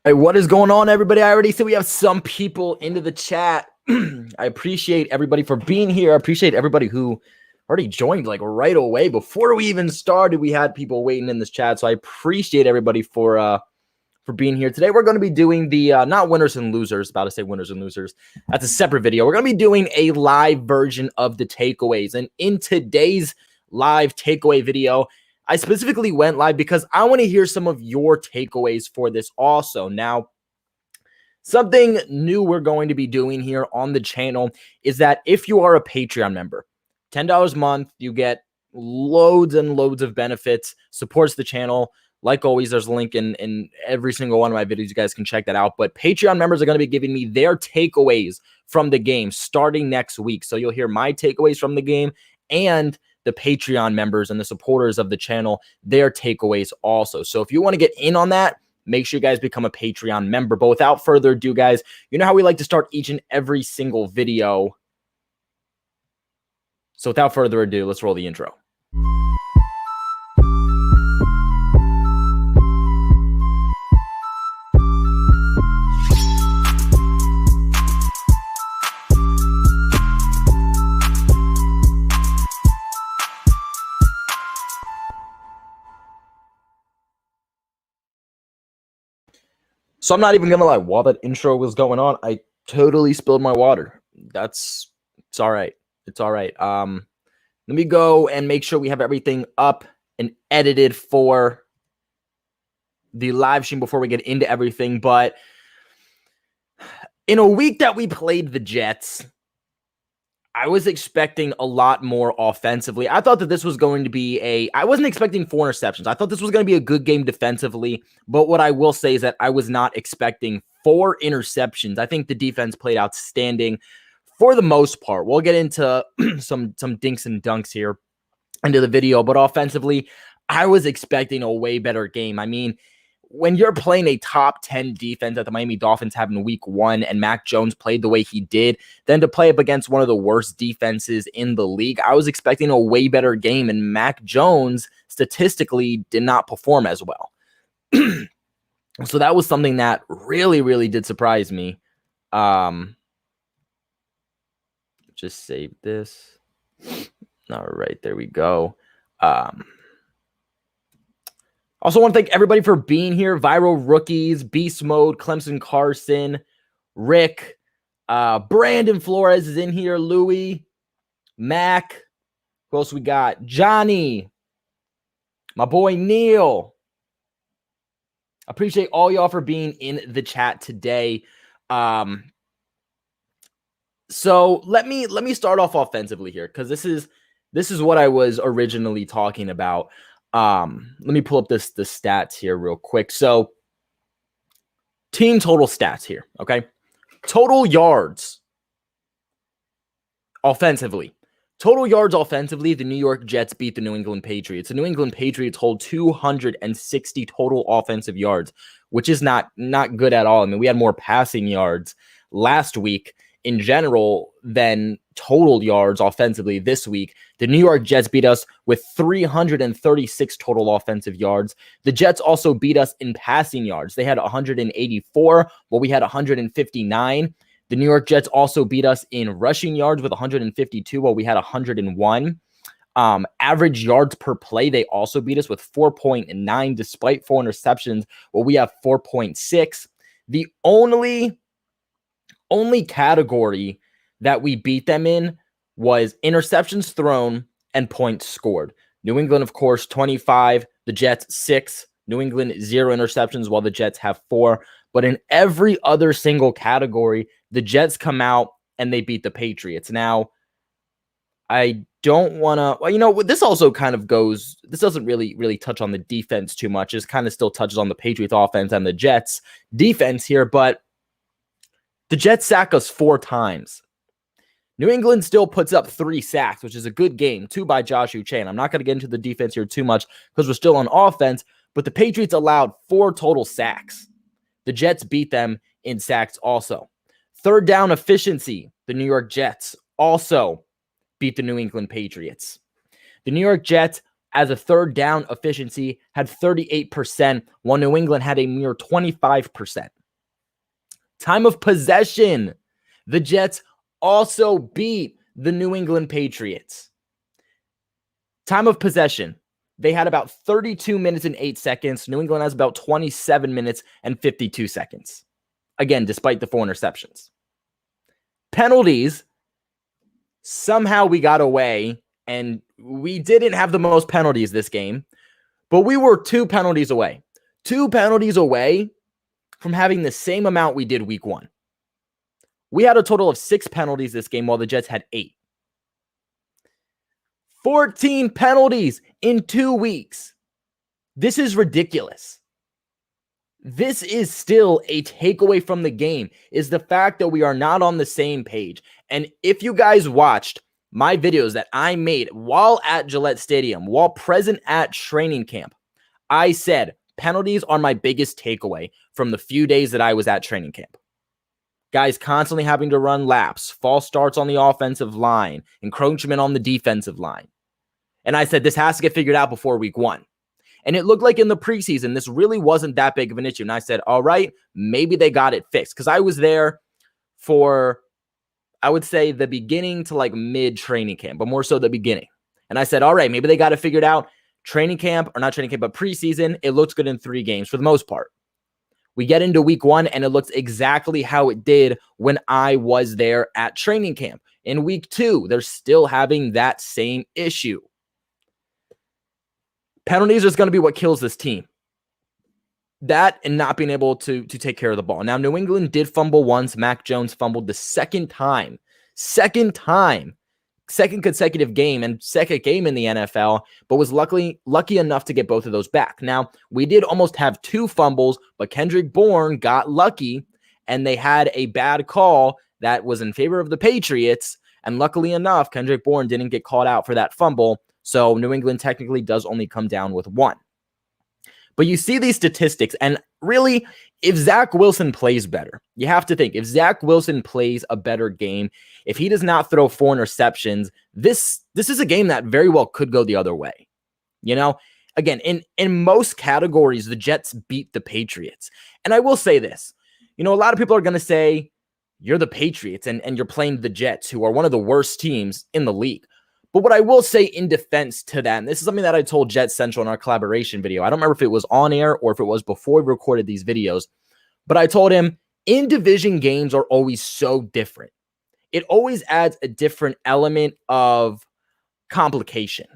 Hey, what is going on, everybody? I already said we have some people into the chat. I appreciate everybody for being here. I appreciate everybody who already joined like right away. Before we even started, we had people waiting in this chat. So I appreciate everybody for being here. Today we're going to be doing the not winners and losers, about to say winners and losers. That's a separate video. We're going to be doing a live version of the takeaways. And in today's live takeaway video, I specifically went live because I want to hear some of your takeaways for this also. Now, something new we're going to be doing here on the channel is that if you are a Patreon member, $10 a month, you get loads and loads of benefits, supports the channel. Like always, there's a link in every single one of my videos. You guys can check that out. But Patreon members are going to be giving me their takeaways from the game starting next week. So you'll hear my takeaways from the game and the Patreon members and the supporters of the channel, their takeaways also. So if you want to get in on that, make sure you guys become a Patreon member. But without further ado, guys, you know how we like to start each and every single video. So without further ado, let's roll the intro. So I'm not even gonna lie, while that intro was going on, I totally spilled my water. It's all right. It's all right. Let me go and make sure we have everything up and edited for the live stream before we get into everything. But in a week that we played the Jets, I was expecting a lot more offensively. I thought that this was going to be I wasn't expecting 4 interceptions. I thought this was going to be a good game defensively. But what I will say is that I was not expecting 4 interceptions. I think the defense played outstanding for the most part. We'll get into some dinks and dunks here into the video. But offensively, I was expecting a way better game. I mean, when you're playing a top 10 defense that the Miami Dolphins have in week 1 and Mac Jones played the way he did, then to play up against one of the worst defenses in the league, I was expecting a way better game, and Mac Jones statistically did not perform as well. So that was something that really, really did surprise me. Just save this. All right, there we go. Also want to thank everybody for being here. Viral Rookies, Beast Mode, Clemson Carson, Rick, Brandon Flores is in here, Louie, Mac. Who else we got? Johnny, my boy Neil. Appreciate all y'all for being in the chat today. So let me start off offensively here, because this is what I was originally talking about. Let me pull up the stats here real quick. So team total stats here, okay? Total yards offensively. Total yards offensively, the New York Jets beat the New England Patriots. The New England Patriots hold 260 total offensive yards, which is not good at all. I mean, we had more passing yards last week in general than total yards offensively this week. The New York Jets beat us with 336 total offensive yards. The Jets also beat us in passing yards. They had 184, while we had 159. The New York Jets also beat us in rushing yards with 152, while we had 101. Average yards per play, they also beat us with 4.9 despite 4 interceptions, while we have 4.6. The only category that we beat them in was interceptions thrown and points scored. New England, of course, 25. The Jets, 6. New England, 0 interceptions, while the Jets have 4. But in every other single category, the Jets come out and they beat the Patriots. Now, I don't want to, well, you know, this also kind of goes, this doesn't really touch on the defense too much. It kind of still touches on the Patriots offense and the Jets defense here, but the Jets sack us 4 times. New England still puts up 3 sacks, which is a good game. 2 by Josh Uche. I'm not going to get into the defense here too much because we're still on offense, but the Patriots allowed 4 total sacks. The Jets beat them in sacks also. Third down efficiency, the New York Jets also beat the New England Patriots. The New York Jets as a third down efficiency had 38%, while New England had a mere 25%. Time of possession. The Jets also beat the New England Patriots. Time of possession. They had about 32 minutes and 8 seconds. New England has about 27 minutes and 52 seconds. Again, despite the 4 interceptions. Penalties. Somehow we got away, and we didn't have the most penalties this game, but we were 2 penalties away. 2 penalties away from having the same amount we did week 1. We had a total of 6 penalties this game, while the Jets had 8. 14 penalties in 2 weeks. This is ridiculous. This is still a takeaway from the game, is the fact that we are not on the same page. And if you guys watched my videos that I made while at Gillette Stadium, while present at training camp, I said penalties are my biggest takeaway from the few days that I was at training camp. Guys constantly having to run laps, false starts on the offensive line, encroachment on the defensive line. And I said, this has to get figured out before week 1. And it looked like in the preseason, this really wasn't that big of an issue. And I said, all right, maybe they got it fixed. Because I was there for, I would say, the beginning to like mid-training camp, but more so the beginning. And I said, all right, maybe they got it figured out. Training camp, or not training camp, but preseason, it looks good in 3 games for the most part. We get into week 1, and it looks exactly how it did when I was there at training camp. In week 2, they're still having that same issue. Penalties is going to be what kills this team. That and not being able to take care of the ball. Now, New England did fumble once. Mac Jones fumbled the second time. Second consecutive game and second game in the NFL, but was lucky enough to get both of those back. Now, we did almost have 2 fumbles, but Kendrick Bourne got lucky, and they had a bad call that was in favor of the Patriots, and luckily enough, Kendrick Bourne didn't get called out for that fumble, so New England technically does only come down with 1. But you see these statistics, and really, if Zach Wilson plays better, you have to think, if Zach Wilson plays a better game, if he does not throw 4 interceptions, this is a game that very well could go the other way. You know, again, in most categories, the Jets beat the Patriots. And I will say this, you know, a lot of people are going to say, you're the Patriots and you're playing the Jets, who are one of the worst teams in the league. But what I will say in defense to that, and this is something that I told Jet Central in our collaboration video. I don't remember if it was on air or if it was before we recorded these videos, but I told him in division games are always so different. It always adds a different element of complication,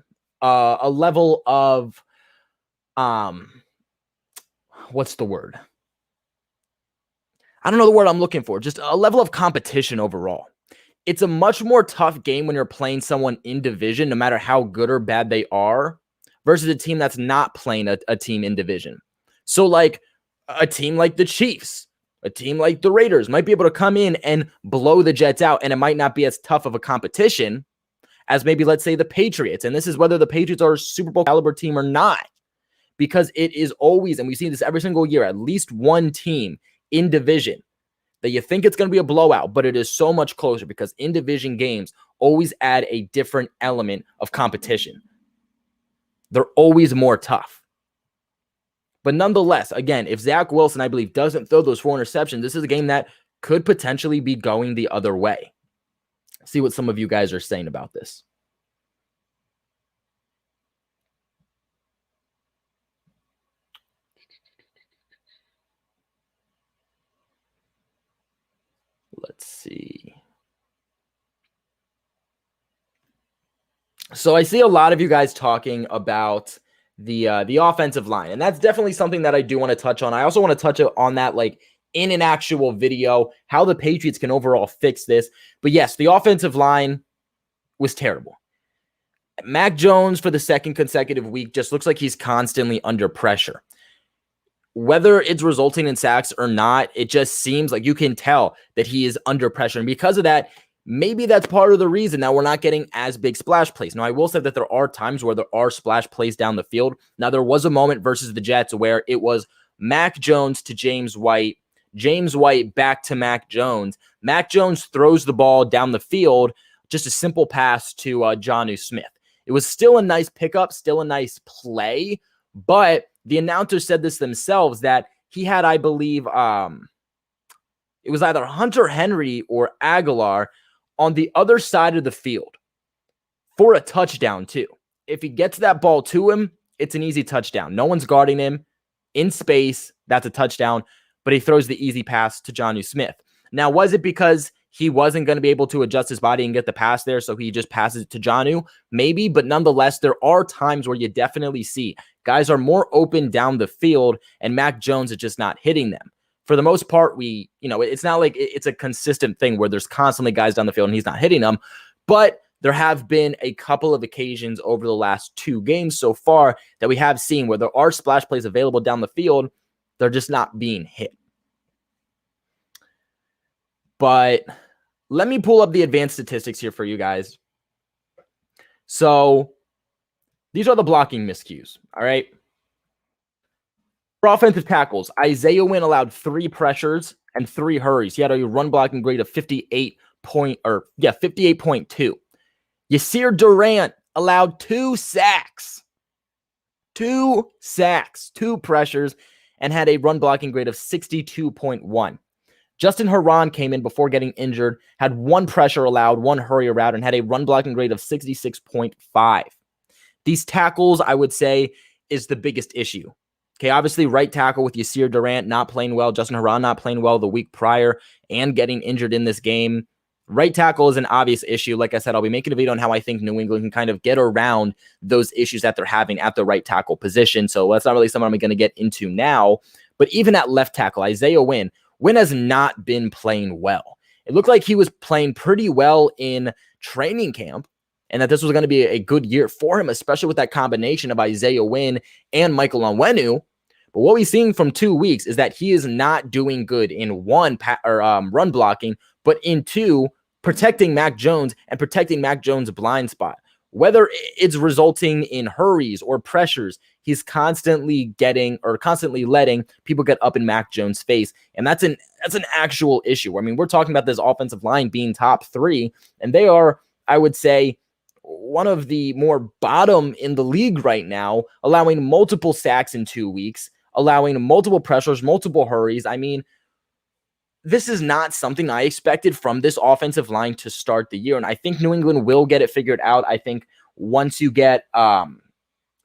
a level of, what's the word? I don't know the word I'm looking for. Just a level of competition overall. It's a much more tough game when you're playing someone in division, no matter how good or bad they are, versus a team that's not playing a team in division. So like a team like the Chiefs, a team like the Raiders might be able to come in and blow the Jets out, and it might not be as tough of a competition as maybe, let's say, the Patriots. And this is whether the Patriots are a Super Bowl caliber team or not, because it is always, and we see this every single year, at least one team in division that you think it's going to be a blowout, but it is so much closer because in division games always add a different element of competition. They're always more tough. But nonetheless, again, if Zach Wilson, I believe, doesn't throw those 4 interceptions, this is a game that could potentially be going the other way. See what some of you guys are saying about this. Let's see. So I see a lot of you guys talking about the offensive line, and that's definitely something that I do want to touch on. I also want to touch on that, like in an actual video, how the Patriots can overall fix this. But yes, the offensive line was terrible. Mac Jones for the second consecutive week just looks like he's constantly under pressure. Whether it's resulting in sacks or not, it just seems like you can tell that he is under pressure. And because of that, maybe that's part of the reason that we're not getting as big splash plays. Now, I will say that there are times where there are splash plays down the field. Now, there was a moment versus the Jets where it was Mac Jones to James White back to Mac Jones. Mac Jones throws the ball down the field, just a simple pass to Jonnu Smith. It was still a nice pickup, still a nice play, but the announcer said this themselves that he had, I believe, it was either Hunter Henry or Aguilar on the other side of the field for a touchdown too. If he gets that ball to him, it's an easy touchdown. No one's guarding him in space. That's a touchdown, but he throws the easy pass to Jonnu Smith. Now, was it because he wasn't going to be able to adjust his body and get the pass there, so he just passes it to Jonnu? Maybe, but nonetheless, there are times where you definitely see guys are more open down the field, and Mac Jones is just not hitting them. For the most part, it's not like it's a consistent thing where there's constantly guys down the field and he's not hitting them, but there have been a couple of occasions over the last 2 games so far that we have seen where there are splash plays available down the field. They're just not being hit. But let me pull up the advanced statistics here for you guys. So these are the blocking miscues, all right? For offensive tackles, Isaiah Wynn allowed 3 pressures and 3 hurries. He had a run blocking grade of 58.2. Yasir Durant allowed 2 sacks. 2 sacks, 2 pressures, and had a run blocking grade of 62.1. Justin Herron came in before getting injured, had 1 pressure allowed, 1 hurry allowed, and had a run blocking grade of 66.5. These tackles, I would say, is the biggest issue. Okay, obviously right tackle with Yasir Durant not playing well, Justin Herron not playing well the week prior, and getting injured in this game. Right tackle is an obvious issue. Like I said, I'll be making a video on how I think New England can kind of get around those issues that they're having at the right tackle position. So that's not really something I'm going to get into now. But even at left tackle, Isaiah Wynn has not been playing well. It looked like he was playing pretty well in training camp and that this was going to be a good year for him, especially with that combination of Isaiah Wynn and Michael Onwenu. But what we've seen from 2 weeks is that he is not doing good in 1, run blocking, but in 2, protecting Mac Jones and protecting Mac Jones' blind spot. Whether it's resulting in hurries or pressures, he's constantly letting people get up in Mac Jones' face. And that's an actual issue. I mean, we're talking about this offensive line being top 3, and they are, I would say, one of the more bottom in the league right now, allowing multiple sacks in 2 weeks, allowing multiple pressures, multiple hurries. I mean, this is not something I expected from this offensive line to start the year. And I think New England will get it figured out. I think once you get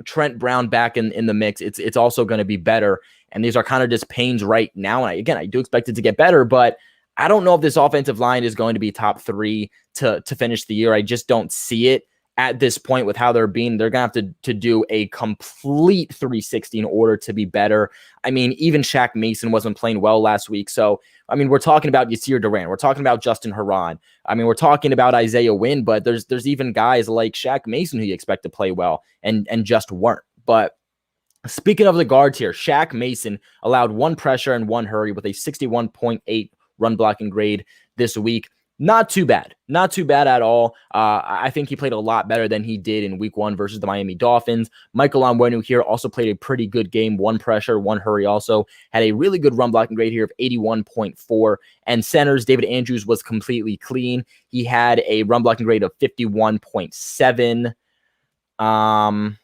Trent Brown back in the mix, it's also going to be better. And these are kind of just pains right now. And I do expect it to get better, but I don't know if this offensive line is going to be top 3 to finish the year. I just don't see it at this point with how they're being. They're going to have to do a complete 360 in order to be better. I mean, even Shaq Mason wasn't playing well last week. So, I mean, we're talking about Yasir Durant. We're talking about Justin Herron. I mean, we're talking about Isaiah Wynn, but there's even guys like Shaq Mason who you expect to play well and just weren't. But speaking of the guards here, Shaq Mason allowed 1 pressure and 1 hurry with a 61.8 run blocking grade this week. Not too bad. Not too bad at all. I think he played a lot better than he did in week 1 versus the Miami Dolphins. Michael Onwenu here also played a pretty good game. 1 pressure, 1 hurry also. Had a really good run blocking grade here of 81.4. And centers, David Andrews was completely clean. He had a run blocking grade of 51.7. And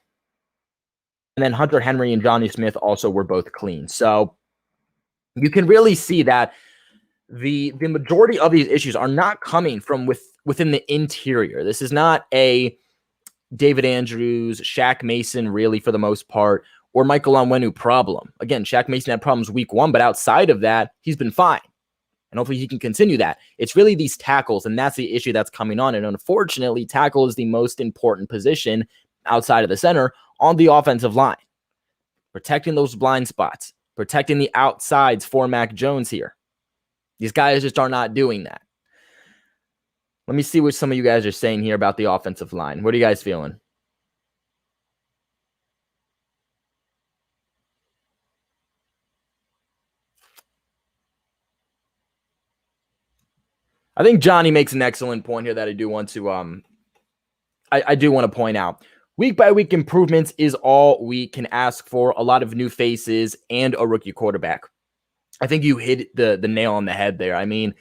then Hunter Henry and Jonnu Smith also were both clean. So you can really see that the majority of these issues are not coming from within the interior. This is not a David Andrews, Shaq Mason, really, for the most part, or Michael Onwenu problem. Again, Shaq Mason had problems week 1, but outside of that, he's been fine. And hopefully he can continue that. It's really these tackles, and that's the issue that's coming on. And unfortunately, tackle is the most important position outside of the center on the offensive line. Protecting those blind spots, protecting the outsides for Mac Jones here. These guys just are not doing that. Let me see what some of you guys are saying here about the offensive line. What are you guys feeling? I think Johnny makes an excellent point here that I do want to I do want to point out. Week by week improvements is all we can ask for. A lot of new faces and a rookie quarterback. I think you hit the nail on the head there. I mean,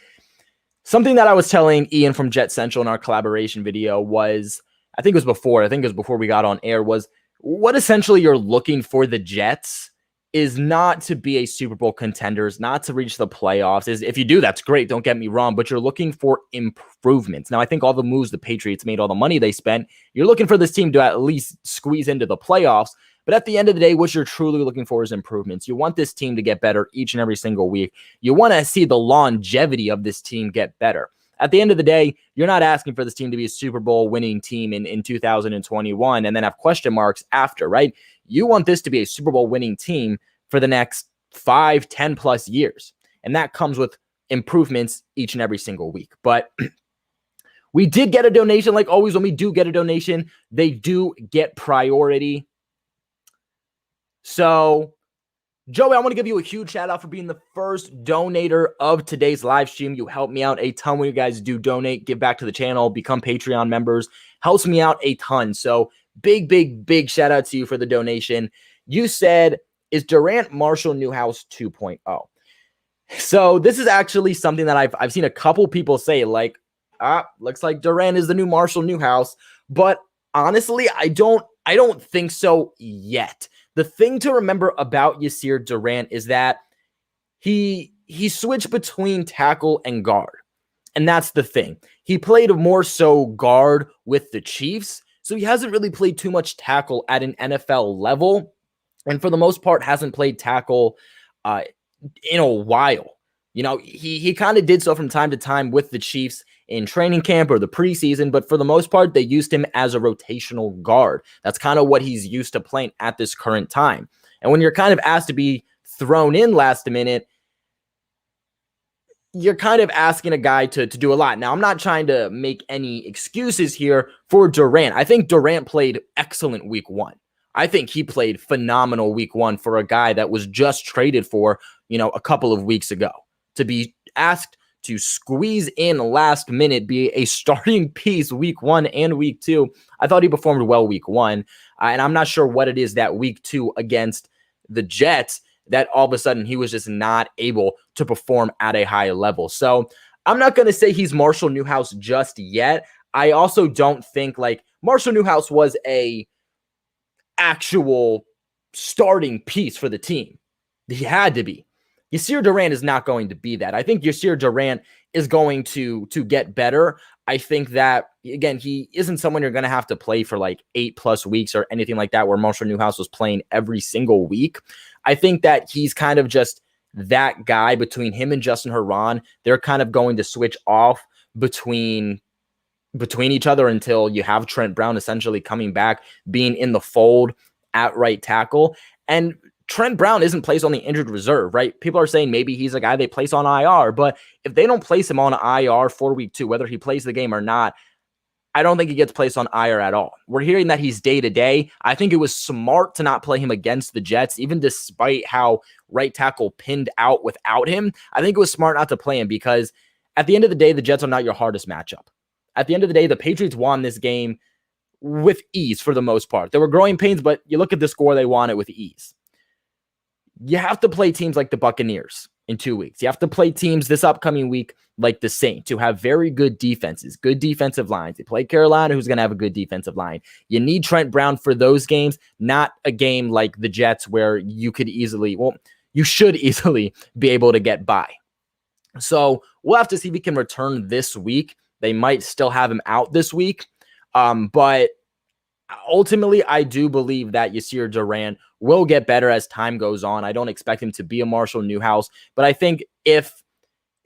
something that I was telling Ian from Jet Central in our collaboration video was I think it was before we got on air, was what essentially you're looking for the Jets is not to be a Super Bowl contenders, not to reach the playoffs. Is if you do, that's great. Don't get me wrong, but you're looking for improvements. Now, I think all the moves the Patriots made, all the money they spent, you're looking for this team to at least squeeze into the playoffs. But at the end of the day, what you're truly looking for is improvements. You want this team to get better each and every single week. You want to see the longevity of this team get better. At the end of the day, you're not asking for this team to be a Super Bowl winning team in 2021 and then have question marks after, right? You want this to be a Super Bowl winning team for the next 5, 10 plus years. And that comes with improvements each and every single week. But we did get a donation. Like always, when we do get a donation, they do get priority. So, Joey, I want to give you a huge shout out for being the first donator of today's live stream. You help me out a ton when you guys do donate, give back to the channel, become Patreon members. Helps me out a ton. So big shout out to you for the donation. You said, is Durant Marshall Newhouse 2.0? So this is actually something that I've seen a couple people say, like, looks like Durant is the new Marshall Newhouse. But honestly, I don't think so yet. The thing to remember about Yasir Durant is that he switched between tackle and guard. And that's the thing. He played more so guard with the Chiefs. So he hasn't really played too much tackle at an NFL level. And for the most part, hasn't played tackle in a while. You know, he kind of did so from time to time with the Chiefs in training camp or the preseason, but for the most part, they used him as a rotational guard. That's kind of what he's used to playing at this current time. And when you're kind of asked to be thrown in last minute, you're kind of asking a guy to do a lot. Now, I'm not trying to make any excuses here for Durant. I think Durant played excellent week 1. I think he played phenomenal week 1 for a guy that was just traded for, a couple of weeks ago. To be asked to squeeze in last minute, be a starting piece week 1 and week 2. I thought he performed well week 1. And I'm not sure what it is that week 2 against the Jets that all of a sudden he was just not able to perform at a high level. So I'm not going to say he's Marshall Newhouse just yet. I also don't think like Marshall Newhouse was a actual starting piece for the team. He had to be. Yasir Durant is not going to be that. I think Yasir Durant is going to get better. I think that, again, he isn't someone you're going to have to play for like 8+ weeks or anything like that, where Marshall Newhouse was playing every single week. I think that he's kind of just that guy between him and Justin Herron. They're kind of going to switch off between each other until you have Trent Brown essentially coming back, being in the fold at right tackle. And Trent Brown isn't placed on the injured reserve, right? People are saying maybe he's a guy they place on IR, but if they don't place him on IR for week 2, whether he plays the game or not, I don't think he gets placed on IR at all. We're hearing that he's day-to-day. I think it was smart to not play him against the Jets, even despite how right tackle pinned out without him. I think it was smart not to play him because at the end of the day, the Jets are not your hardest matchup. At the end of the day, the Patriots won this game with ease for the most part. There were growing pains, but you look at the score, they won it with ease. You have to play teams like the Buccaneers in 2 weeks. You have to play teams this upcoming week like the Saints, who have very good defenses, good defensive lines. They play Carolina, who's going to have a good defensive line. You need Trent Brown for those games, not a game like the Jets where you should easily be able to get by. So we'll have to see if he can return this week. They might still have him out this week. But ultimately, I do believe that Yasir Durant will get better as time goes on. I don't expect him to be a Marshall Newhouse, but I think if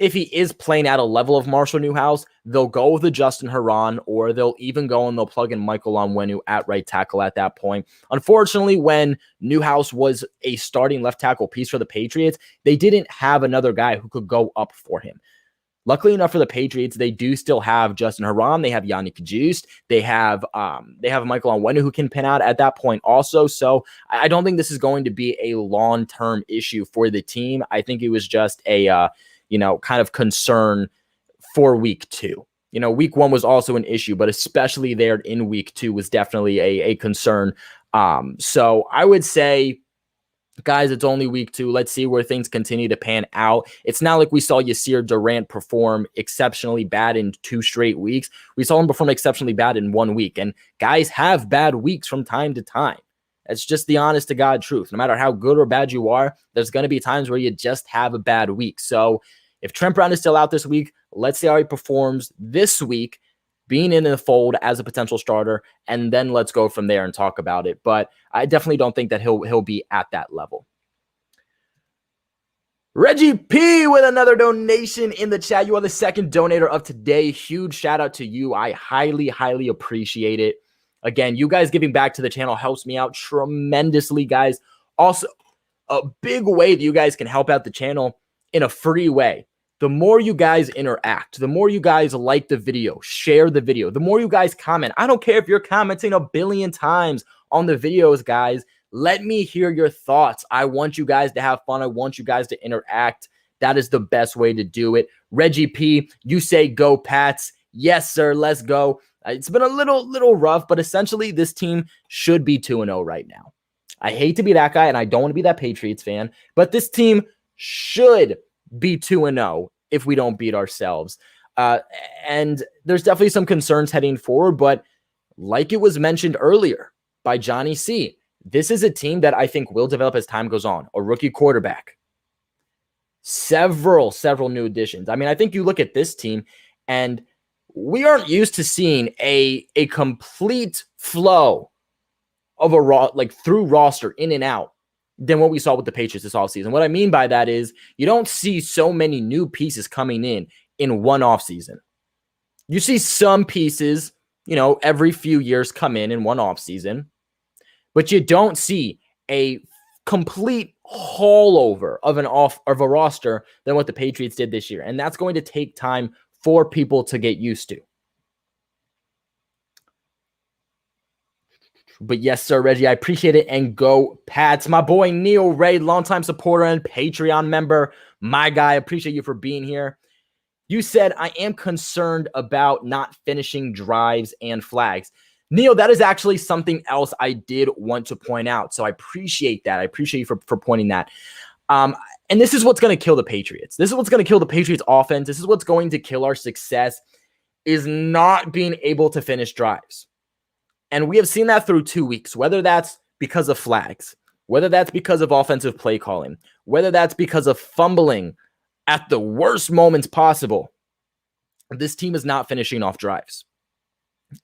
he is playing at a level of Marshall Newhouse, they'll go with a Justin Herron, or they'll even go and they'll plug in Michael Onwenu at right tackle at that point. Unfortunately, when Newhouse was a starting left tackle piece for the Patriots, they didn't have another guy who could go up for him. Luckily enough for the Patriots, they do still have Justin Herron. They have Yannick Juiced. They have Michael Onwenu who can pin out at that point also. So I don't think this is going to be a long-term issue for the team. I think it was just a kind of concern for week 2. Week 1 was also an issue, but especially there in week 2 was definitely a concern. So I would say Guys, it's only week 2. Let's see where things continue to pan out. It's not like we saw Yasir Durant perform exceptionally bad in 2 straight weeks. We saw him perform exceptionally bad in 1 week. And guys have bad weeks from time to time. That's just the honest to God truth. No matter how good or bad you are, there's going to be times where you just have a bad week. So if Trent Brown is still out this week, let's see how he performs this week, being in the fold as a potential starter, and then let's go from there and talk about it. But I definitely don't think that he'll be at that level. Reggie P with another donation in the chat. You are the second donator of today. Huge shout out to you. I highly, highly appreciate it. Again, you guys giving back to the channel helps me out tremendously, guys. Also, a big way that you guys can help out the channel in a free way. The more you guys interact, the more you guys like the video, share the video, the more you guys comment. I don't care if you're commenting 1 billion times on the videos, guys. Let me hear your thoughts. I want you guys to have fun. I want you guys to interact. That is the best way to do it. Reggie P, you say go Pats. Yes, sir. Let's go. It's been a little rough, but essentially this team should be 2-0 right now. I hate to be that guy, and I don't want to be that Patriots fan, but this team should be 2-0 if we don't beat ourselves. And there's definitely some concerns heading forward, but like it was mentioned earlier by Johnny C, this is a team that I think will develop as time goes on. A rookie quarterback, several new additions. I mean, I think you look at this team, and we aren't used to seeing a complete flow of a through roster in and out than what we saw with the Patriots this offseason. What I mean by that is you don't see so many new pieces coming in one offseason. You see some pieces, every few years come in one offseason, but you don't see a complete haul over of a roster than what the Patriots did this year. And that's going to take time for people to get used to. But yes, sir, Reggie, I appreciate it. And go Pats. My boy Neil Ray, longtime supporter and Patreon member. My guy, appreciate you for being here. You said, I am concerned about not finishing drives and flags. Neil, that is actually something else I did want to point out. So I appreciate that. I appreciate you for pointing that. And this is what's going to kill the Patriots. This is what's going to kill the Patriots offense. This is what's going to kill our success, is not being able to finish drives. And we have seen that through 2 weeks, whether that's because of flags, whether that's because of offensive play calling, whether that's because of fumbling at the worst moments possible. This team is not finishing off drives.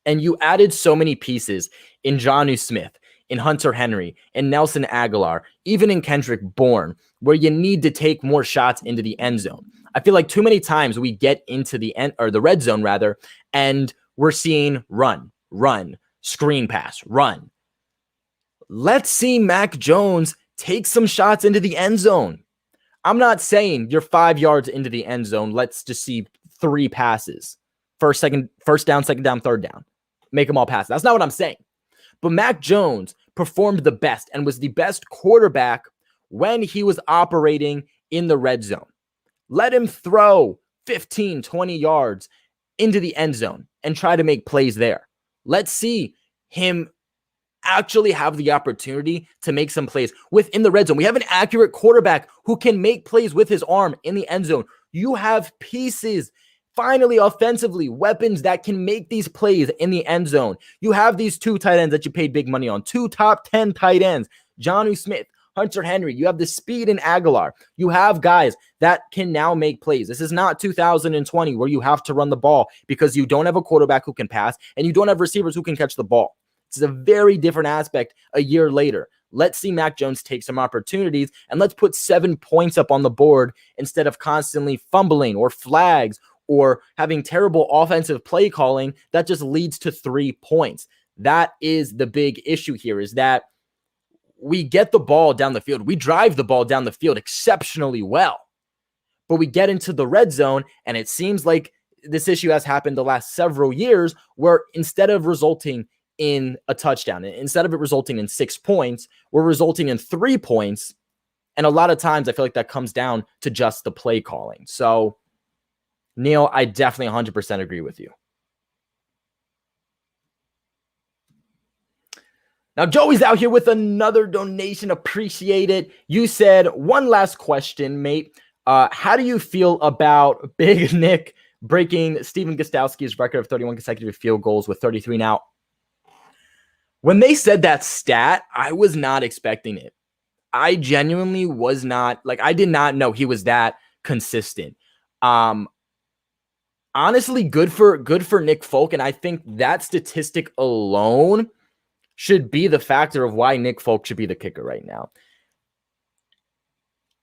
And you added so many pieces in Jonnu Smith, in Hunter Henry, in Nelson Aguilar, even in Kendrick Bourne, where you need to take more shots into the end zone. I feel like too many times we get into the red zone rather, and we're seeing run, screen pass, run. Let's see Mac Jones take some shots into the end zone. I'm not saying you're 5 yards into the end zone. Let's just see 3 passes. First down, second down, third down. Make them all passes. That's not what I'm saying. But Mac Jones performed the best and was the best quarterback when he was operating in the red zone. Let him throw 15, 20 yards into the end zone and try to make plays there. Let's see him actually have the opportunity to make some plays within the red zone. We have an accurate quarterback who can make plays with his arm in the end zone. You have pieces, finally, offensively, weapons that can make these plays in the end zone. You have these 2 tight ends that you paid big money on, 2 top 10 tight ends, Jonnu Smith, Hunter Henry. You have the speed in Aguilar. You have guys that can now make plays. This is not 2020 where you have to run the ball because you don't have a quarterback who can pass and you don't have receivers who can catch the ball. It's a very different aspect a year later. Let's see Mac Jones take some opportunities, and let's put 7 points up on the board instead of constantly fumbling or flags or having terrible offensive play calling that just leads to 3 points. That is the big issue here, is that we get the ball down the field. We drive the ball down the field exceptionally well, but we get into the red zone, and it seems like this issue has happened the last several years where instead of resulting in a touchdown, instead of it resulting in 6 points, we're resulting in 3 points. And a lot of times I feel like that comes down to just the play calling. So Neil, I definitely 100% agree with you. Now, Joey's out here with another donation. Appreciate it. You said one last question, mate. How do you feel about Big Nick breaking Steven Gostkowski's record of 31 consecutive field goals with 33 now? When they said that stat, I was not expecting it. I genuinely was not, like, I did not know he was that consistent. Honestly, good for Nick Folk, and I think that statistic alone should be the factor of why Nick Folk should be the kicker right now.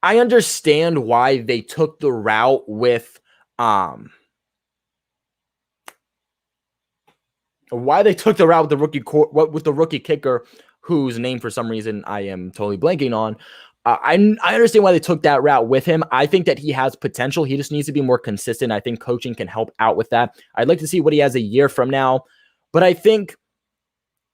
I understand why they took the route with the rookie kicker, whose name for some reason I am totally blanking on. I understand why they took that route with him. I think that he has potential. He just needs to be more consistent. I think coaching can help out with that. I'd like to see what he has a year from now, but I think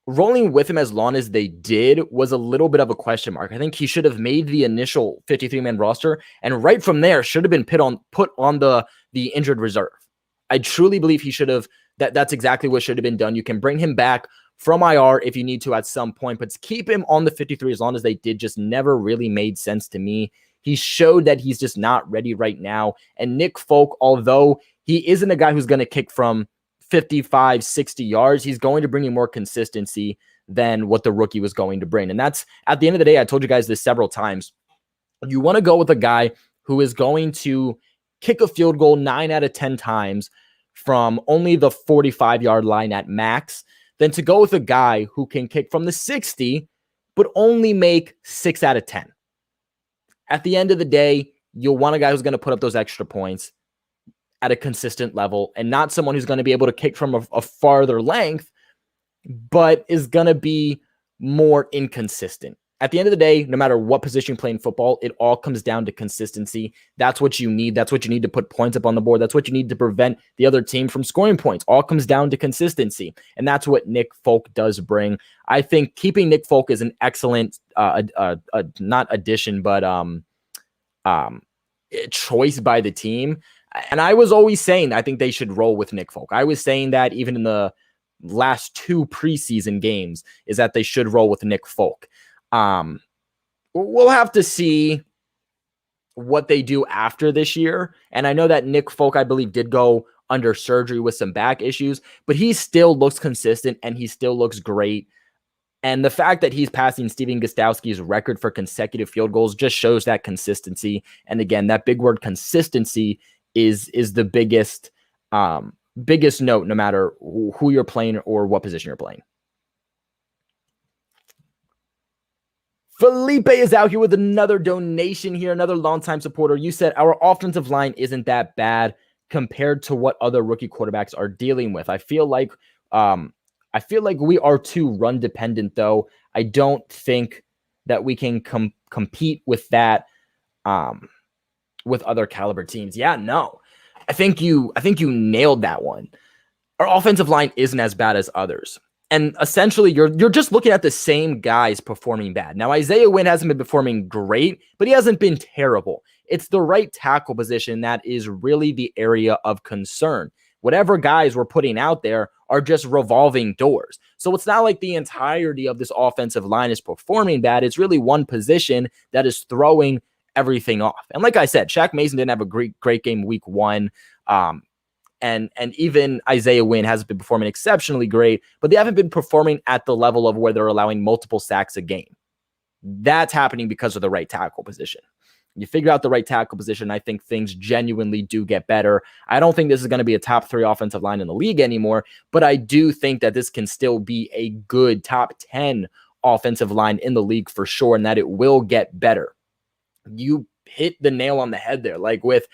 rolling with him as long as they did was a little bit of a question mark. I think he should have made the initial 53-man roster, and right from there should have been put on the injured reserve. I truly believe he should have. That's exactly what should have been done. You can bring him back from IR if you need to at some point, but to keep him on the 53 as long as they did just never really made sense to me. He showed that he's just not ready right now. And Nick Folk, although he isn't a guy who's going to kick from 55, 60 yards, he's going to bring you more consistency than what the rookie was going to bring. And that's, at the end of the day, I told you guys this several times. You want to go with a guy who is going to kick a field goal 9 out of 10 times from only the 45-yard line at max, than to go with a guy who can kick from the 60, but only make 6 out of 10. At the end of the day, you'll want a guy who's going to put up those extra points at a consistent level, and not someone who's going to be able to kick from a farther length, but is going to be more inconsistent. At the end of the day, no matter what position you play in football, it all comes down to consistency. That's what you need. That's what you need to put points up on the board. That's what you need to prevent the other team from scoring points. All comes down to consistency. And that's what Nick Folk does bring. I think keeping Nick Folk is an excellent, not addition, but choice by the team. And I was always saying, I think they should roll with Nick Folk. I was saying that even in the last 2 preseason games, is that they should roll with Nick Folk. We'll have to see what they do after this year. And I know that Nick Folk, I believe, did go under surgery with some back issues, but he still looks consistent and he still looks great. And the fact that he's passing Steven Gostkowski's record for consecutive field goals just shows that consistency. And again, that big word consistency is the biggest note, no matter who you're playing or what position you're playing. Felipe is out here with another donation here, another longtime supporter. You said our offensive line isn't that bad compared to what other rookie quarterbacks are dealing with. I feel like we are too run dependent, though. I don't think that we can compete with that with other caliber teams. Yeah, no. I think you nailed that one. Our offensive line isn't as bad as others. And essentially, you're just looking at the same guys performing bad. Now, Isaiah Wynn hasn't been performing great, but he hasn't been terrible. It's the right tackle position that is really the area of concern. Whatever guys we're putting out there are just revolving doors. So it's not like the entirety of this offensive line is performing bad. It's really one position that is throwing everything off. And like I said, Shaq Mason didn't have a great game week 1. And even Isaiah Wynn hasn't been performing exceptionally great, but they haven't been performing at the level of where they're allowing multiple sacks a game. That's happening because of the right tackle position. You figure out the right tackle position, I think things genuinely do get better. I don't think this is going to be a top 3 offensive line in the league anymore, but I do think that this can still be a good top 10 offensive line in the league for sure, and that it will get better. You hit the nail on the head there. Like with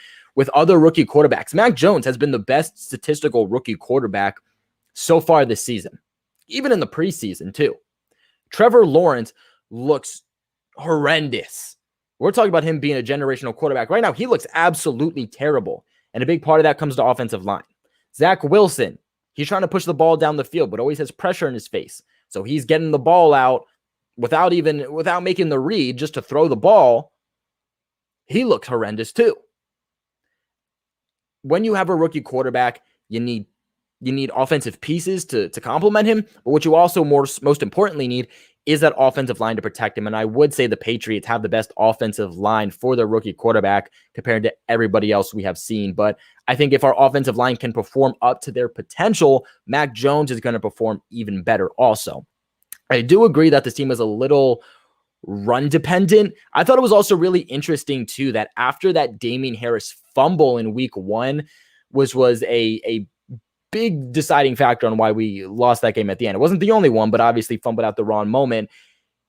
other rookie quarterbacks, Mac Jones has been the best statistical rookie quarterback so far this season, even in the preseason too. Trevor Lawrence looks horrendous. We're talking about him being a generational quarterback. Right now, he looks absolutely terrible. And a big part of that comes to offensive line. Zach Wilson, he's trying to push the ball down the field, but always has pressure in his face. So he's getting the ball out without making the read just to throw the ball. He looks horrendous too. When you have a rookie quarterback, you need offensive pieces to complement him. But what you also most importantly need is that offensive line to protect him. And I would say the Patriots have the best offensive line for their rookie quarterback compared to everybody else we have seen. But I think if our offensive line can perform up to their potential, Mac Jones is going to perform even better also. I do agree that this team is a little run dependent. I thought it was also really interesting too that after that Damien Harris fumble in week 1, which was a big deciding factor on why we lost that game at the end. It wasn't the only one, but obviously fumbled out the wrong moment.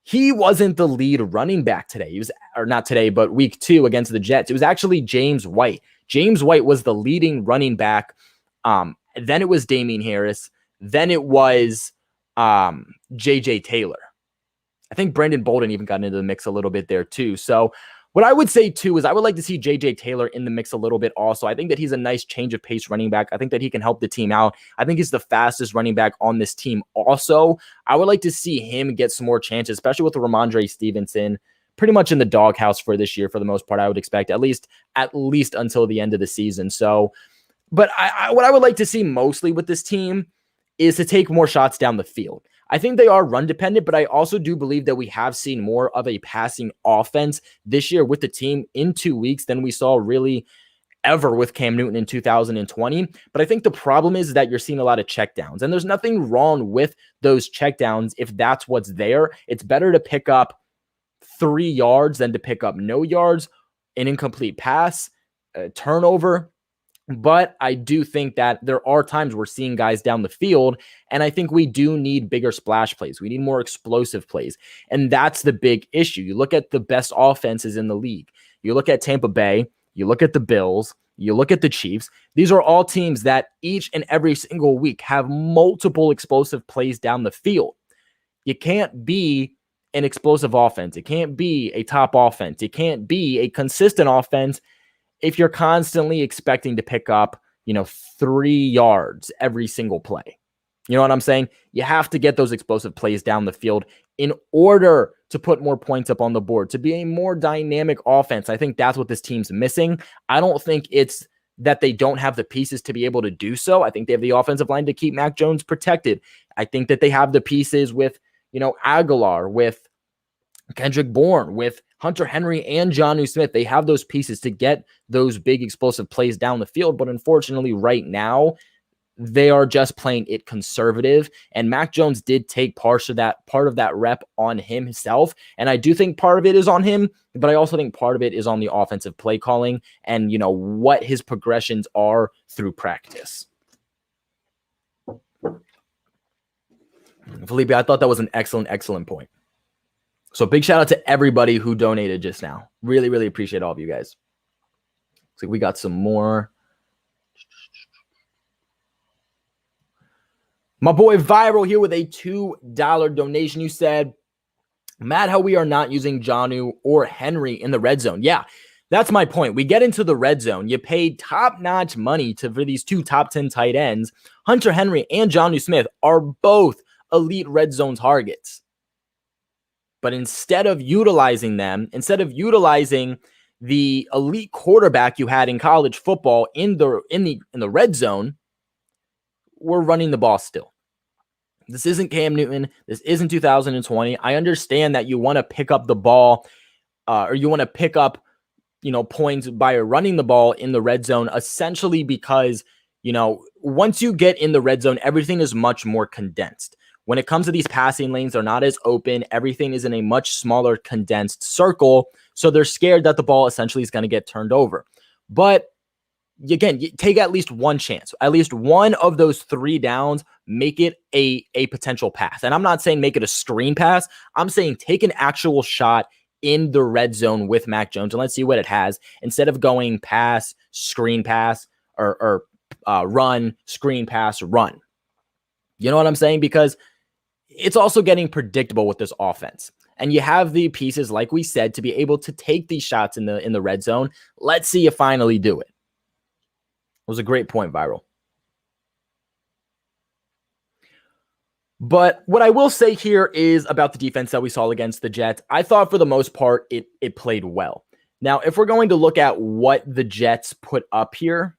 He wasn't the lead running back today. He was, or not today, but week 2 against the Jets. It was actually James White. James White was the leading running back. Then it was Damien Harris. Then it was JJ Taylor. I think Brandon Bolden even got into the mix a little bit there too. So what I would say too is I would like to see JJ Taylor in the mix a little bit also. I think that he's a nice change of pace running back. I think that he can help the team out. I think he's the fastest running back on this team also. I would like to see him get some more chances, especially with Ramondre Stevenson pretty much in the doghouse for this year for the most part, I would expect, at least until the end of the season. So, but what I would like to see mostly with this team is to take more shots down the field. I think they are run dependent, but I also do believe that we have seen more of a passing offense this year with the team in 2 weeks than we saw really ever with Cam Newton in 2020. But I think the problem is that you're seeing a lot of checkdowns, and there's nothing wrong with those checkdowns if that's what's there. It's better to pick up 3 yards than to pick up no yards, an incomplete pass, a turnover. But I do think that there are times we're seeing guys down the field, and I think we do need bigger splash plays. We need more explosive plays, and that's the big issue. You look at the best offenses in the league. You look at Tampa Bay, you look at the Bills, you look at the Chiefs. These are all teams that each and every single week have multiple explosive plays down the field. You can't be an explosive offense. It can't be a top offense. It can't be a consistent offense if you're constantly expecting to pick up, 3 yards every single play. You know what I'm saying? You have to get those explosive plays down the field in order to put more points up on the board, to be a more dynamic offense. I think that's what this team's missing. I don't think it's that they don't have the pieces to be able to do so. I think they have the offensive line to keep Mac Jones protected. I think that they have the pieces with, Aguilar, with Kendrick Bourne, with Hunter Henry and Jonnu Smith. They have those pieces to get those big explosive plays down the field. But unfortunately, right now, they are just playing it conservative. And Mac Jones did take part of that rep on himself. And I do think part of it is on him, but I also think part of it is on the offensive play calling and, what his progressions are through practice. Felipe, I thought that was an excellent point. So big shout out to everybody who donated just now. Really, really appreciate all of you guys. Looks like we got some more. My boy Viral here with a $2 donation. You said, Matt, how we are not using Jonnu or Henry in the red zone. Yeah, that's my point. We get into the red zone. You paid top-notch money for these 2 top 10 tight ends. Hunter Henry and Jonnu Smith are both elite red zone targets. But instead of utilizing the elite quarterback you had in college football in the red zone, we're running the ball still. This isn't Cam Newton. This isn't 2020. I understand that you want to pick up the ball, or you want to pick up, points by running the ball in the red zone, essentially because, once you get in the red zone, everything is much more condensed. When it comes to these passing lanes, they're not as open. Everything is in a much smaller condensed circle. So they're scared that the ball essentially is going to get turned over. But again, you take at least one chance. At least one of those 3 downs, make it a potential pass. And I'm not saying make it a screen pass. I'm saying take an actual shot in the red zone with Mac Jones and let's see what it has. Instead of going pass, screen pass, or run, screen pass, run. You know what I'm saying? Because it's also getting predictable with this offense. And you have the pieces, like we said, to be able to take these shots in the red zone. Let's see you finally do it. It was a great point, Viral. But what I will say here is about the defense that we saw against the Jets. I thought for the most part, it played well. Now, if we're going to look at what the Jets put up here,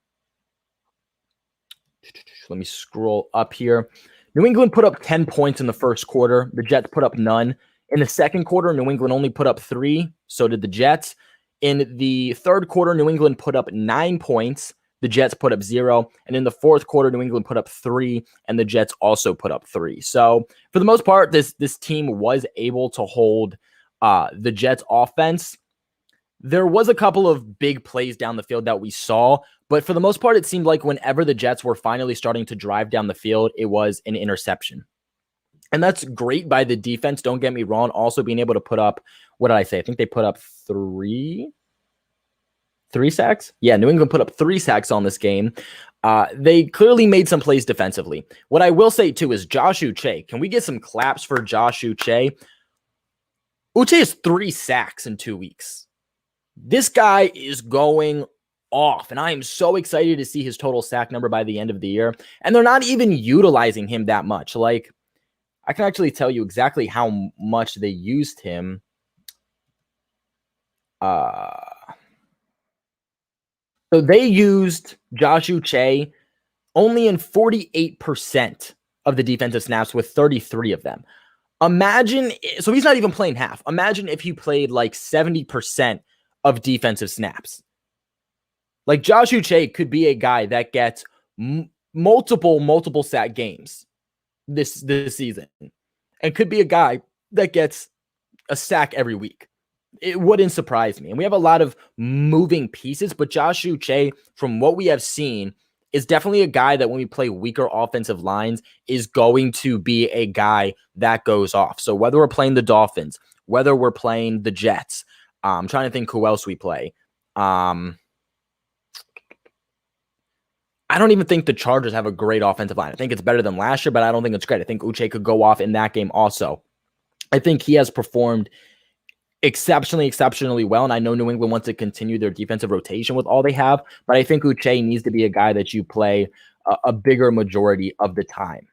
let me scroll up here. New England put up 10 points in the first quarter. The Jets put up none. In the second quarter, New England only put up 3. So did the Jets. In the third quarter, New England put up 9 points. The Jets put up 0. And in the fourth quarter, New England put up 3. And the Jets also put up 3. So for the most part, this team was able to hold the Jets offense. There was a couple of big plays down the field that we saw, but for the most part, it seemed like whenever the Jets were finally starting to drive down the field, it was an interception. And that's great by the defense. Don't get me wrong. Also being able to put up, what did I say? I think they put up 3 sacks. Yeah, New England put up 3 sacks on this game. They clearly made some plays defensively. What I will say too is Josh Uche. Can we get some claps for Josh Uche? Uche has 3 sacks in 2 weeks. This guy is going off, and I am so excited to see his total sack number by the end of the year. And they're not even utilizing him that much. Like, I can actually tell you exactly how much they used him. So they used Josh Uche only in 48% of the defensive snaps with 33 of them. Imagine, so he's not even playing half. Imagine if he played like 70% of defensive snaps. Like Josh Uche could be a guy that gets multiple sack games this season, and could be a guy that gets a sack every week. It wouldn't surprise me. And we have a lot of moving pieces, but Josh Uche, from what we have seen, is definitely a guy that when we play weaker offensive lines is going to be a guy that goes off. So whether we're playing the Dolphins, whether we're playing the Jets, I'm trying to think who else we play. I don't even think the Chargers have a great offensive line. I think it's better than last year, but I don't think it's great. I think Uche could go off in that game also. I think he has performed exceptionally well, and I know New England wants to continue their defensive rotation with all they have, but I think Uche needs to be a guy that you play a bigger majority of the time.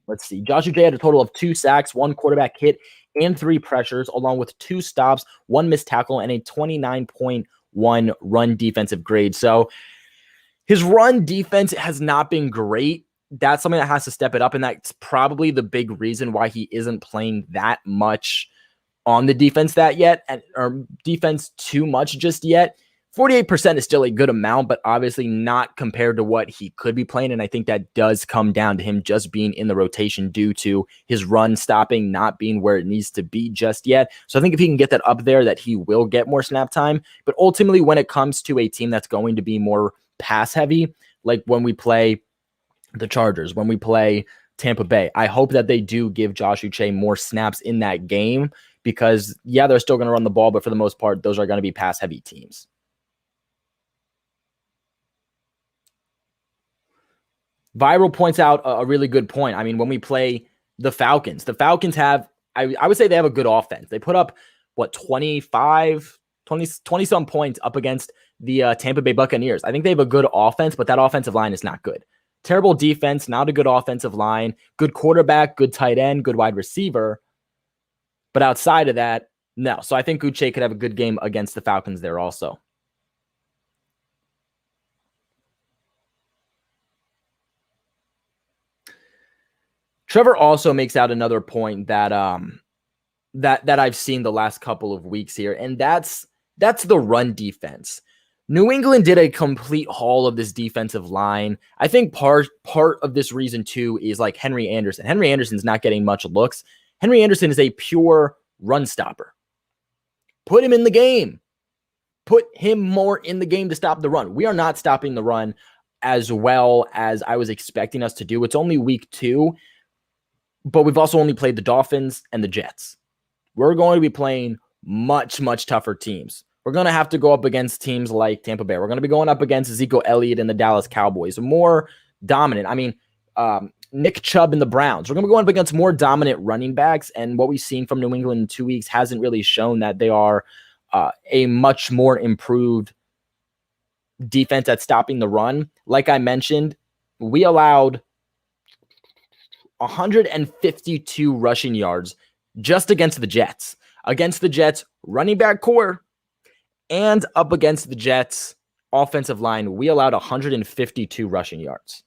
Let's see. Josh Uche had a total of 2 sacks, 1 quarterback hit, and 3 pressures, along with 2 stops, 1 missed tackle, and a 29.1 run defensive grade. So his run defense has not been great. That's something that has to step it up, and that's probably the big reason why he isn't playing that much on the defense or defense too much just yet. 48% is still a good amount, but obviously not compared to what he could be playing, and I think that does come down to him just being in the rotation due to his run stopping not being where it needs to be just yet. So I think if he can get that up there, that he will get more snap time. But ultimately, when it comes to a team that's going to be more pass heavy, like when we play the Chargers, when we play Tampa Bay, I hope that they do give Josh Uche more snaps in that game because, yeah, they're still going to run the ball, but for the most part, those are going to be pass heavy teams. Viral points out a really good point. I mean, when we play the Falcons have, I would say they have a good offense. They put up, 20 some points up against the Tampa Bay Buccaneers. I think they have a good offense, but that offensive line is not good. Terrible defense, not a good offensive line, good quarterback, good tight end, good wide receiver. But outside of that, no. So I think Uche could have a good game against the Falcons there also. Trevor also makes out another point that that I've seen the last couple of weeks here, and that's the run defense. New England did a complete haul of this defensive line. I think part of this reason too is like Henry Anderson. Henry Anderson's not getting much looks. Henry Anderson is a pure run stopper. Put him in the game. Put him more in the game to stop the run. We are not stopping the run as well as I was expecting us to do. It's only week 2, but we've also only played the Dolphins and the Jets. We're going to be playing much tougher teams. We're going to have to go up against teams like Tampa Bay. We're going to be going up against Ezekiel Elliott and the Dallas Cowboys. More dominant. I mean, Nick Chubb and the Browns. We're going to be going up against more dominant running backs, and what we've seen from New England in 2 weeks hasn't really shown that they are a much more improved defense at stopping the run. Like I mentioned, we allowed 152 rushing yards just against the Jets. Against the Jets running back core and up against the Jets offensive line, we allowed 152 rushing yards.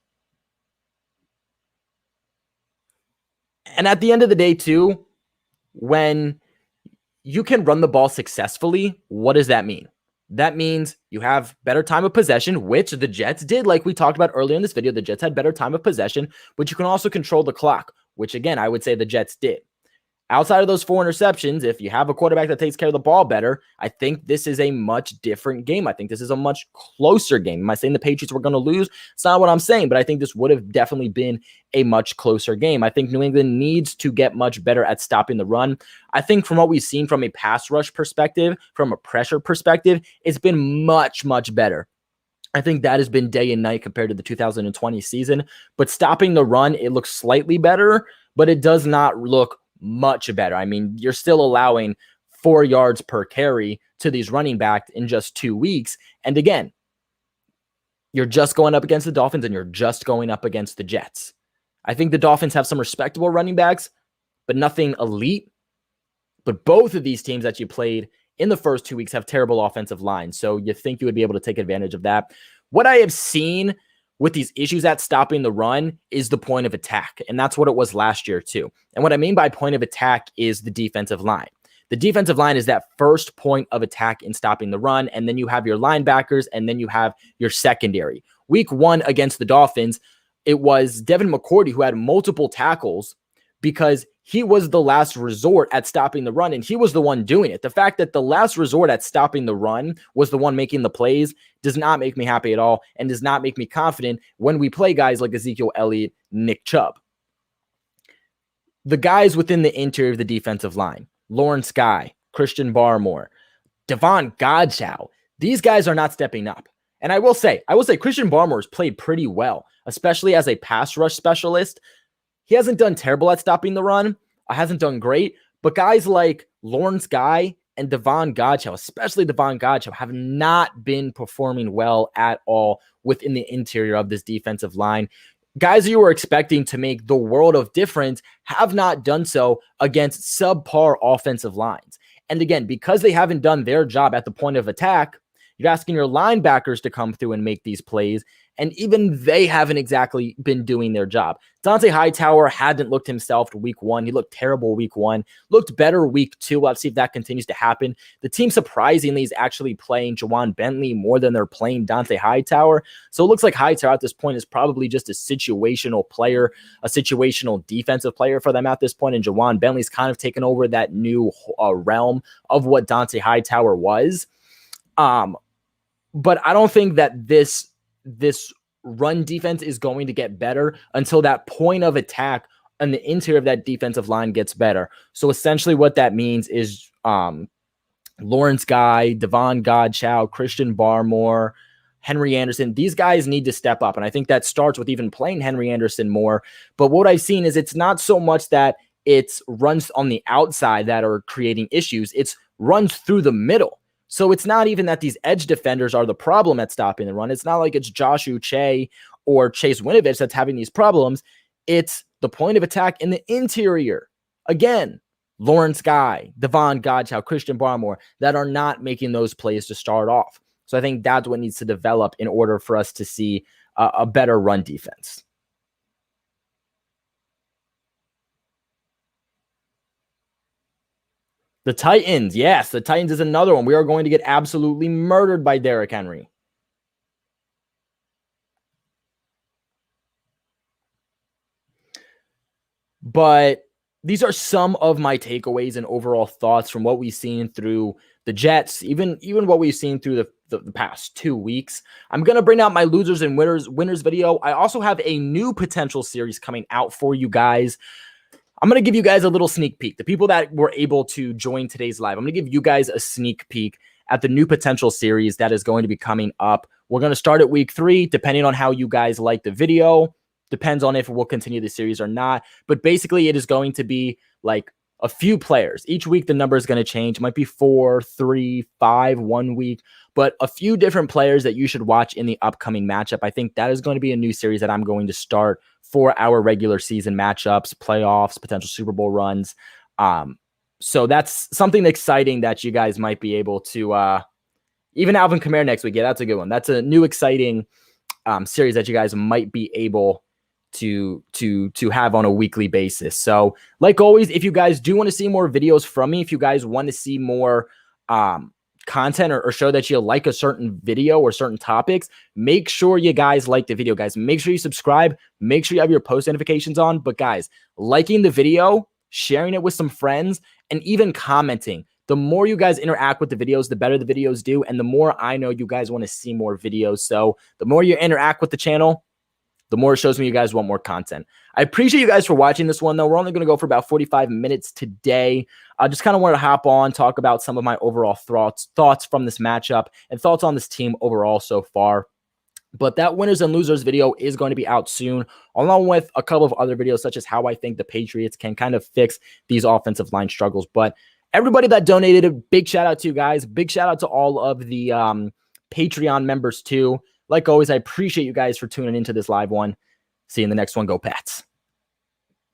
And at the end of the day, too, when you can run the ball successfully, what does that mean? That means you have better time of possession, which the Jets did, like we talked about earlier in this video. The Jets had better time of possession, but you can also control the clock, which, again, I would say the Jets did. Outside of those 4 interceptions, if you have a quarterback that takes care of the ball better, I think this is a much different game. I think this is a much closer game. Am I saying the Patriots were going to lose? It's not what I'm saying, but I think this would have definitely been a much closer game. I think New England needs to get much better at stopping the run. I think from what we've seen from a pass rush perspective, from a pressure perspective, it's been much, much better. I think that has been day and night compared to the 2020 season. But stopping the run, it looks slightly better, but it does not look much better. I mean, you're still allowing 4 yards per carry to these running backs in just 2 weeks. And again, you're just going up against the Dolphins and you're just going up against the Jets. I think the Dolphins have some respectable running backs, but nothing elite. But both of these teams that you played in the first 2 weeks have terrible offensive lines. So you think you would be able to take advantage of that. What I have seen with these issues at stopping the run is the point of attack. And that's what it was last year too. And what I mean by point of attack is the defensive line. The defensive line is that first point of attack in stopping the run. And then you have your linebackers and then you have your secondary. Week 1 against the Dolphins, it was Devin McCourty who had multiple tackles because he was the last resort at stopping the run, and he was the one doing it. The fact that the last resort at stopping the run was the one making the plays does not make me happy at all and does not make me confident when we play guys like Ezekiel Elliott, Nick Chubb. The guys within the interior of the defensive line, Lawrence Guy, Christian Barmore, Devon Godchow, these guys are not stepping up. And I will say Christian Barmore has played pretty well, especially as a pass rush specialist. He hasn't done terrible at stopping the run. Hasn't done great. But guys like Lawrence Guy and Devon Godchow, especially Devon Godchow, have not been performing well at all within the interior of this defensive line. Guys you were expecting to make the world of difference have not done so against subpar offensive lines. And again, because they haven't done their job at the point of attack, you're asking your linebackers to come through and make these plays, and even they haven't exactly been doing their job. Dante Hightower hadn't looked himself week 1. He looked terrible week 1, looked better week 2. Let's see if that continues to happen. The team surprisingly is actually playing Jawan Bentley more than they're playing Dante Hightower. So it looks like Hightower at this point is probably just a situational player, a situational defensive player for them at this point. And Jawan Bentley's kind of taken over that new realm of what Dante Hightower was. But I don't think that this run defense is going to get better until that point of attack on the interior of that defensive line gets better. So essentially what that means is Lawrence Guy, Devon Godchow, Christian Barmore, Henry Anderson, these guys need to step up. And I think that starts with even playing Henry Anderson more. But what I've seen is it's not so much that it's runs on the outside that are creating issues. It's runs through the middle. So it's not even that these edge defenders are the problem at stopping the run. It's not like it's Josh Uche or Chase Winovich that's having these problems. It's the point of attack in the interior. Again, Lawrence Guy, Devon Godchow, Christian Barmore, that are not making those plays to start off. So I think that's what needs to develop in order for us to see a better run defense. The Titans, yes, the Titans is another one. We are going to get absolutely murdered by Derrick Henry. But these are some of my takeaways and overall thoughts from what we've seen through the Jets, even what we've seen through the past 2 weeks. I'm going to bring out my losers and winners video. I also have a new potential series coming out for you guys. I'm going to give you guys a little sneak peek. The people that were able to join today's live, I'm going to give you guys a sneak peek at the new potential series that is going to be coming up. We're going to start at week 3, depending on how you guys like the video. Depends on if we'll continue the series or not. But basically, it is going to be like a few players. Each week, the number is going to change. It might be 4, 3, 5, 1 week. But a few different players that you should watch in the upcoming matchup. I think that is going to be a new series that I'm going to start for our regular season matchups, playoffs, potential Super Bowl runs. So that's something exciting that you guys might be able to, even Alvin Kamara next week. Yeah, that's a good one. That's a new exciting series that you guys might be able to have on a weekly basis. So like always, if you guys do want to see more videos from me, if you guys want to see more content or show that you like a certain video or certain topics, make sure you guys like the video, guys. Make sure you subscribe. Make sure you have your post notifications on. But guys, liking the video, sharing it with some friends, and even commenting. The more you guys interact with the videos, the better the videos do. And the more I know you guys want to see more videos. So the more you interact with the channel, the more it shows me you guys want more content. I appreciate you guys for watching this one, though. We're only going to go for about 45 minutes today. I just kind of wanted to hop on, talk about some of my overall thoughts from this matchup and thoughts on this team overall so far. But that winners and losers video is going to be out soon, along with a couple of other videos, such as how I think the Patriots can kind of fix these offensive line struggles. But everybody that donated, a big shout out to you guys. Big shout out to all of the Patreon members too. Like always, I appreciate you guys for tuning into this live one. See you in the next one. Go Pats.